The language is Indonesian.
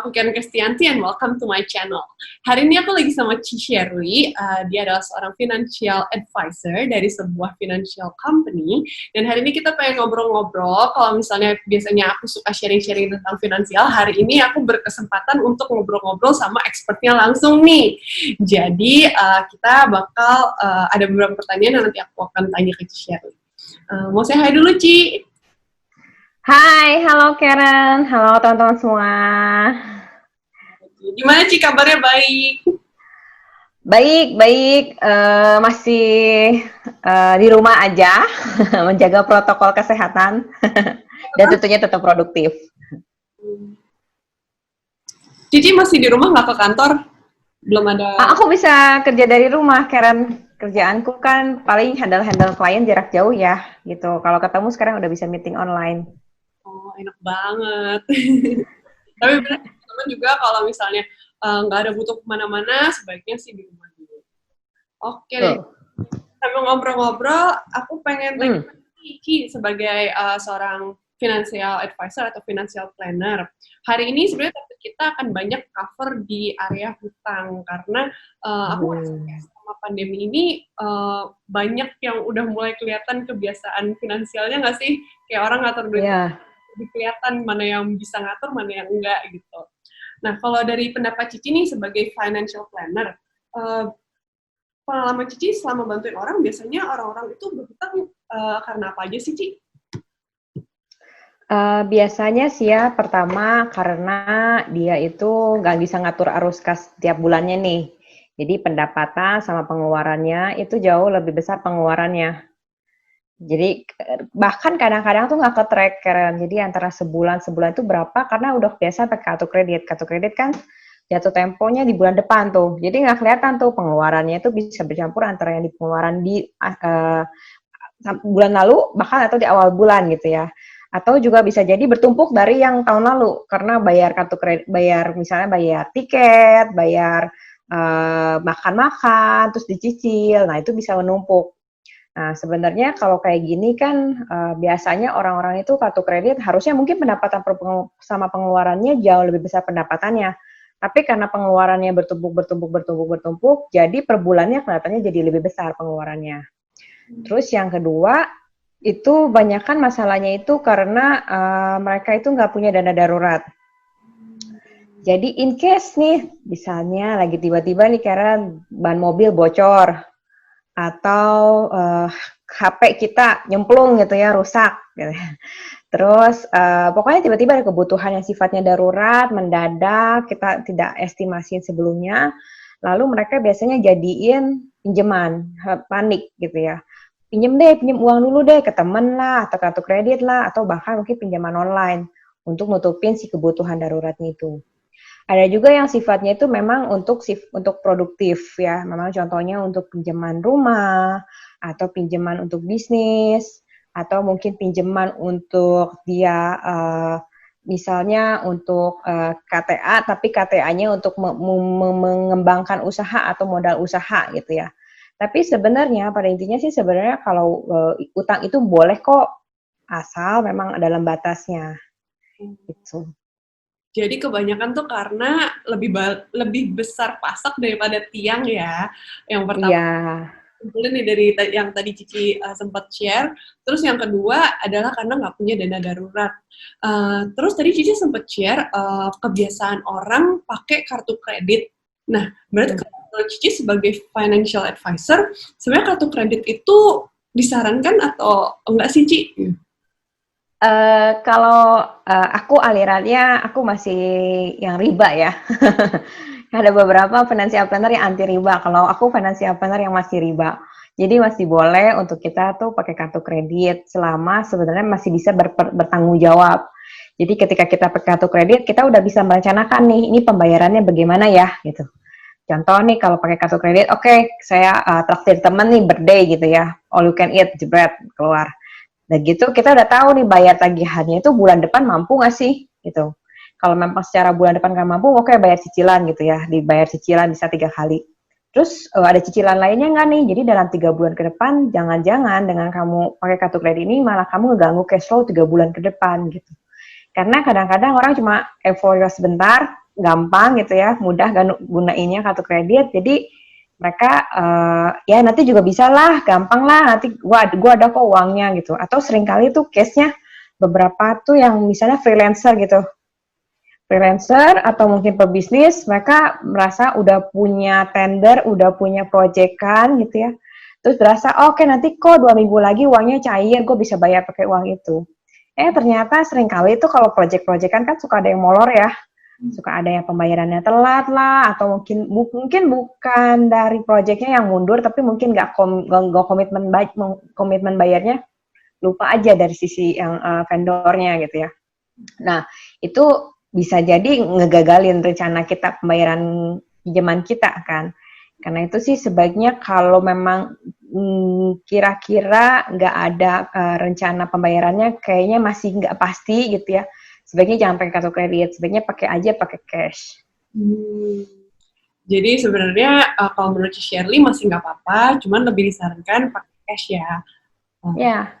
aku Karen Kristianti and welcome to my channel. Hari ini aku lagi sama Ci Sherly, dia adalah seorang financial advisor dari sebuah financial company, dan hari ini kita pengen ngobrol-ngobrol. Kalau misalnya biasanya aku suka sharing-sharing tentang finansial, hari ini aku berkesempatan untuk ngobrol-ngobrol sama expertnya langsung nih. Jadi kita bakal ada beberapa pertanyaan yang nanti aku akan tanya ke Ci Sherly. Mau say hi dulu, Ci. Hai, halo Karen, halo teman-teman semua. Gimana Ci, kabarnya baik? Baik, masih di rumah aja, menjaga protokol kesehatan, dan tentunya tetap produktif. Cici masih di rumah, nggak ke kantor? Belum ada? Aku bisa kerja dari rumah, Karen. Kerjaanku kan paling handle klien jarak jauh ya, gitu. Kalau ketemu sekarang udah bisa meeting online. Oh, enak banget. Tapi benar, teman juga kalau misalnya nggak ada butuh kemana-mana, sebaiknya sih di rumah dulu. Oke deh. Sambil ngobrol-ngobrol, aku pengen tanya Cici sebagai seorang financial advisor atau financial planner. Hari ini sebenarnya topik kita akan banyak cover di area hutang karena aku merasa selama pandemi ini banyak yang udah mulai kelihatan kebiasaan finansialnya nggak sih? Kayak orang ngatur duit. Yeah. Lebih kelihatan mana yang bisa ngatur, mana yang enggak gitu. Nah, kalau dari pendapat Cici nih sebagai financial planner, pengalaman Cici selama bantuin orang, biasanya orang-orang itu berhutang karena apa aja sih, Ci? Biasanya sih ya, pertama karena dia itu nggak bisa ngatur arus kas tiap bulannya nih. Jadi pendapatan sama pengeluarannya itu jauh lebih besar pengeluarannya. Jadi bahkan kadang-kadang tuh nggak ke-track, Karen. Jadi antara sebulan itu berapa, karena udah biasa pakai kartu kredit. Kartu kredit kan jatuh temponya di bulan depan tuh. Jadi nggak kelihatan tuh pengeluarannya itu bisa bercampur antara yang di pengeluaran di bulan lalu, bahkan atau di awal bulan gitu ya. Atau juga bisa jadi bertumpuk dari yang tahun lalu, karena bayar kartu kredit, misalnya bayar tiket, bayar makan-makan, terus dicicil. Nah, itu bisa menumpuk. Nah, sebenarnya kalau kayak gini kan biasanya orang-orang itu kartu kredit harusnya mungkin pendapatan sama pengeluarannya jauh lebih besar pendapatannya. Tapi karena pengeluarannya bertumpuk, jadi per bulannya kelihatannya jadi lebih besar pengeluarannya. Terus yang kedua, itu banyakkan masalahnya itu karena mereka itu nggak punya dana darurat. Jadi in case nih, misalnya lagi tiba-tiba nih karena ban mobil bocor, atau HP kita nyemplung gitu ya, rusak gitu. Terus pokoknya tiba-tiba ada kebutuhan yang sifatnya darurat, mendadak, kita tidak estimasiin sebelumnya, lalu mereka biasanya jadiin pinjaman, panik gitu ya. Pinjem uang dulu deh ke temen lah, atau kartu kredit lah, atau bahkan mungkin pinjaman online untuk nutupin si kebutuhan daruratnya itu. Ada juga yang sifatnya itu memang untuk produktif ya, memang contohnya untuk pinjaman rumah, atau pinjaman untuk bisnis, atau mungkin pinjaman untuk dia misalnya untuk KTA, tapi KTA-nya untuk mengembangkan usaha atau modal usaha gitu ya. Tapi sebenarnya pada intinya sih sebenarnya kalau utang itu boleh kok, asal memang dalam batasnya gitu. Jadi kebanyakan tuh karena lebih besar pasak daripada tiang ya. Yang pertama, kumpulin nih dari yang tadi Cici sempat share. Terus yang kedua adalah karena nggak punya dana darurat. Terus tadi Cici sempat share kebiasaan orang pakai kartu kredit. Nah, berarti kalau Cici sebagai financial advisor, sebenarnya kartu kredit itu disarankan atau enggak sih, Ci? Kalau aku alirannya, aku masih yang riba ya. Ada beberapa financial planner yang anti riba. Kalau aku financial planner yang masih riba. Jadi masih boleh untuk kita tuh pakai kartu kredit selama sebenarnya masih bisa bertanggung jawab. Jadi ketika kita pakai kartu kredit, kita udah bisa merencanakan nih, ini pembayarannya bagaimana ya, gitu. Contoh nih kalau pakai kartu kredit, oke, saya traktir teman nih birthday gitu ya, all you can eat, jebret, keluar. Nah gitu kita udah tahu nih bayar tagihannya itu bulan depan mampu nggak sih gitu. Kalau memang secara bulan depan nggak mampu, oke bayar cicilan gitu ya, dibayar cicilan bisa 3 kali. Terus ada cicilan lainnya nggak nih? Jadi dalam 3 bulan ke depan, jangan-jangan dengan kamu pakai kartu kredit ini malah kamu ngeganggu cash flow 3 bulan ke depan gitu. Karena kadang-kadang orang cuma euforia sebentar, gampang gitu ya, mudah gunainnya kartu kredit. Jadi mereka ya nanti juga bisa lah, gampang lah, nanti gua ada kok uangnya gitu. Atau seringkali tuh case-nya beberapa tuh yang misalnya freelancer gitu. Freelancer atau mungkin pebisnis, mereka merasa udah punya tender, udah punya proyekan gitu ya. Terus berasa, oh, oke nanti kok 2 minggu lagi uangnya cair, gue bisa bayar pakai uang itu. Ternyata seringkali itu kalau proyek-proyekan kan suka ada yang molor ya. Suka ada yang pembayarannya telat lah, atau mungkin bukan dari proyeknya yang mundur, tapi mungkin nggak komitmen bayarnya, lupa aja dari sisi yang vendornya gitu ya. Nah, itu bisa jadi ngegagalin rencana kita pembayaran pinjaman kita kan. Karena itu sih sebaiknya kalau memang kira-kira nggak ada rencana pembayarannya, kayaknya masih nggak pasti gitu ya. Sebaiknya jangan pakai kartu kredit, sebaiknya pakai cash. Jadi sebenarnya kalau menurut Shirley masih nggak apa-apa, cuman lebih disarankan pakai cash ya. Ya.